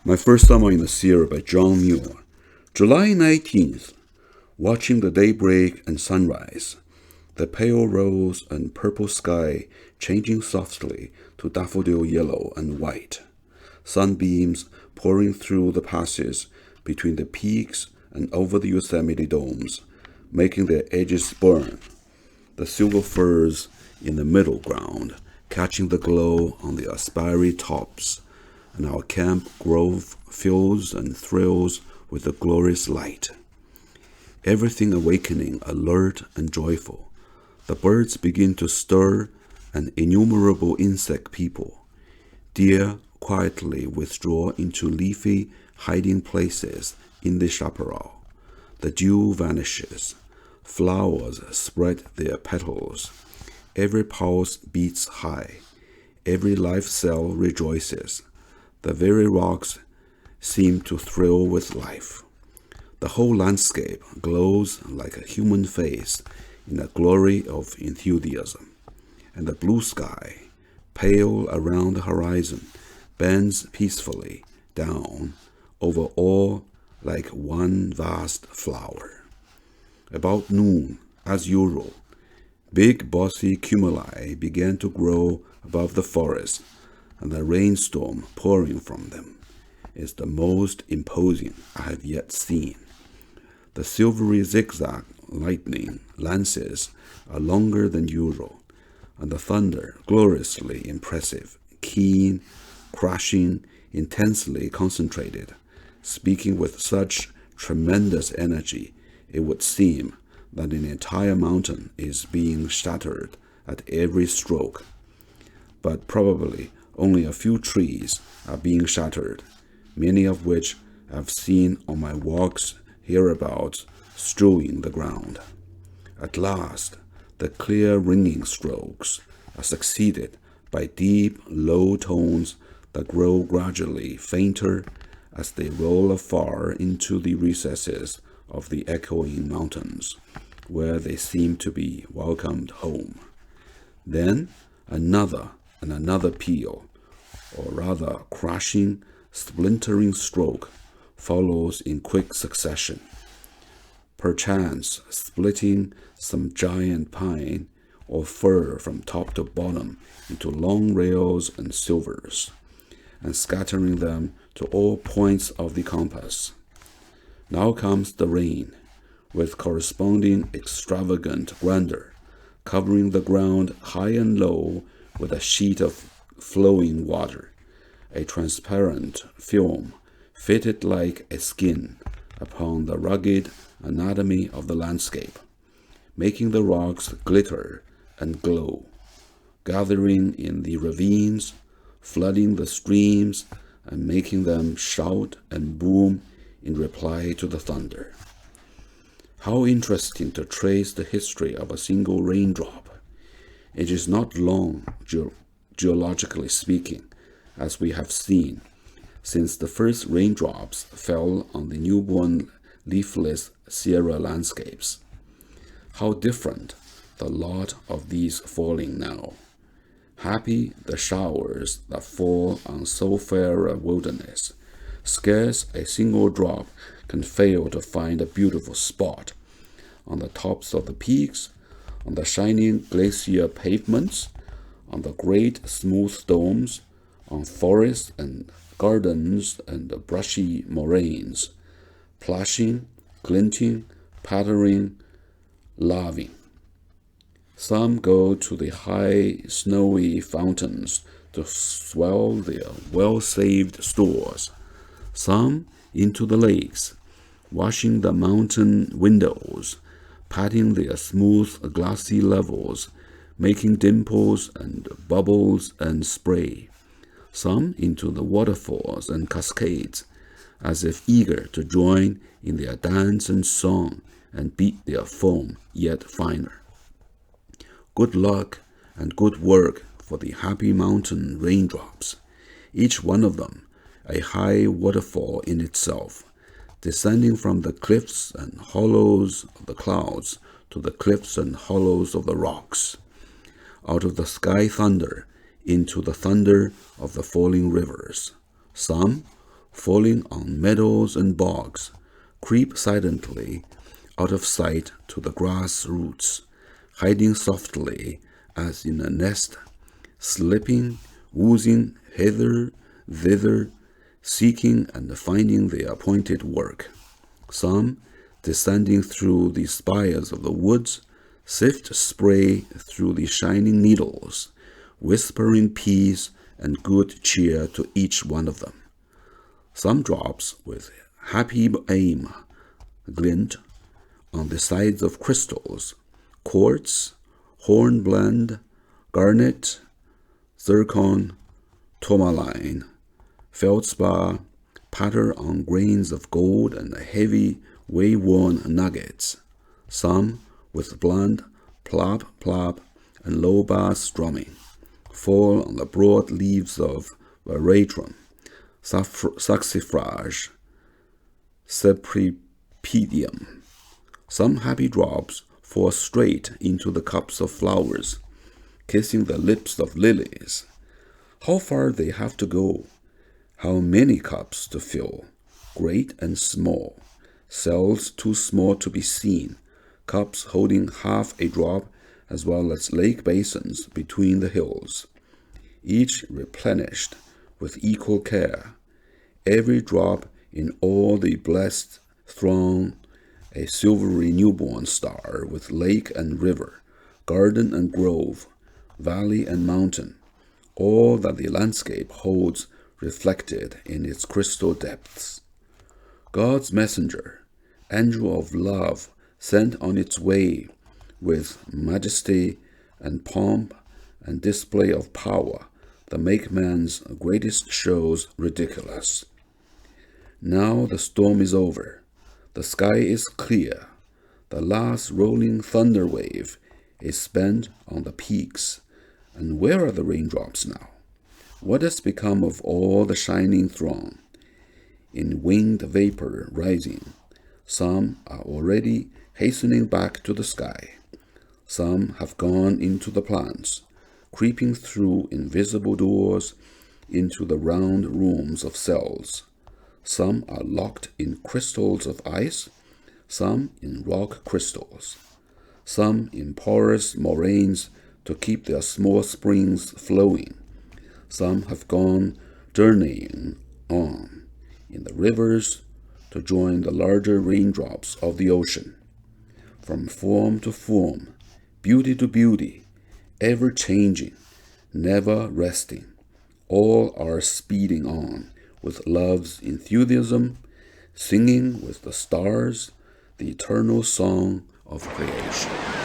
My first summer in the Sierra by John Muir. July 19th. Watching the daybreak and sunrise. The pale rose and purple sky changing softly to daffodil yellow and white. Sunbeams pouring through the passes between the peaks and over the Yosemite domes, making their edges burn. The silver firs in the middle ground, catching the glow on the aspire tops, and our camp grove fills and thrills with the glorious light. Everything awakening, alert and joyful. The birds begin to stir, and innumerable insect people. Deer quietly withdraw into leafy hiding places in the chaparral. The dew vanishes. Flowers spread their petals. Every pulse beats high. Every life cell rejoices. The very rocks seem to thrill with life. The whole landscape glows like a human face in a glory of enthusiasm. And the blue sky, pale around the horizon, bends peacefully down over all like one vast flower. About noon, as usual, big bossy cumuli began to grow above the forest, and the rainstorm pouring from them is the most imposing I have yet seen. The silvery zigzag lightning lances are longer than usual, and the thunder gloriously impressive, keen, crashing, intensely concentrated, speaking with such tremendous energy it would seem that an entire mountain is being shattered at every stroke. But probably only a few trees are being shattered, many of which I've seen on my walks hereabouts strewing the ground. At last, the clear ringing strokes are succeeded by deep, low tones that grow gradually fainter as they roll afar into the recesses of the echoing mountains, where they seem to be welcomed home. Then another and another peal, or rather crashing, splintering stroke, follows in quick succession, perchance splitting some giant pine or fir from top to bottom into long rails and silvers, and scattering them to all points of the compass. Now comes the rain, with corresponding extravagant grandeur, covering the ground high and low with a sheet of flowing water, a transparent film fitted like a skin upon the rugged anatomy of the landscape, making the rocks glitter and glow, gathering in the ravines, flooding the streams, and making them shout and boom in reply to the thunder. How interesting to trace the history of a single raindrop. It is not long, geologically speaking, as we have seen, since the first raindrops fell on the newborn leafless Sierra landscapes. How different the lot of these falling now. Happy the showers that fall on so fair a wilderness. Scarce a single drop can fail to find a beautiful spot on the tops of the peaks, on the shining glacier pavements, on the great smooth domes, on forests and gardens and brushy moraines, plashing, glinting, pattering, laving. Some go to the high, snowy fountains to swell their well-saved stores. Some into the lakes, washing the mountain windows, patting their smooth, glassy levels, making dimples and bubbles and spray. Some into the waterfalls and cascades, as if eager to join in their dance and song and beat their foam yet finer. Good luck and good work for the happy mountain raindrops, each one of them a high waterfall in itself, descending from the cliffs and hollows of the clouds to the cliffs and hollows of the rocks, out of the sky thunder into the thunder of the falling rivers, some falling on meadows and bogs, creep silently out of sight to the grass roots, hiding softly as in a nest, slipping, oozing hither, thither, seeking and finding their appointed work. Some, descending through the spires of the woods, sift spray through the shining needles, whispering peace and good cheer to each one of them. Some drops with happy aim glint on the sides of crystals, quartz, hornblende, garnet, zircon, tourmaline, feldspar, patter on grains of gold and heavy, way-worn nuggets. Some with blunt plop plop and low bass strumming fall on the broad leaves of veratrum, saxifrage, cypripedium. Some happy drops fall straight into the cups of flowers, kissing the lips of lilies. How far they have to go, how many cups to fill, great and small, cells too small to be seen, cups holding half a drop as well as lake basins between the hills, each replenished with equal care, every drop in all the blessed throng, a silvery newborn star with lake and river, garden and grove, valley and mountain, all that the landscape holds reflected in its crystal depths. God's messenger, angel of love, sent on its way with majesty and pomp and display of power that make man's greatest shows ridiculous. Now the storm is over, the sky is clear, the last rolling thunder wave is spent on the peaks, and where are the raindrops now? What has become of all the shining throng? In winged vapor rising, some are already hastening back to the sky. Some have gone into the plants, creeping through invisible doors into the round rooms of cells. Some are locked in crystals of ice, some in rock crystals, some in porous moraines to keep their small springs flowing. Some have gone journeying on in the rivers to join the larger raindrops of the ocean. From form to form, beauty to beauty, ever changing, never resting, all are speeding on with love's enthusiasm, singing with the stars the eternal song of creation.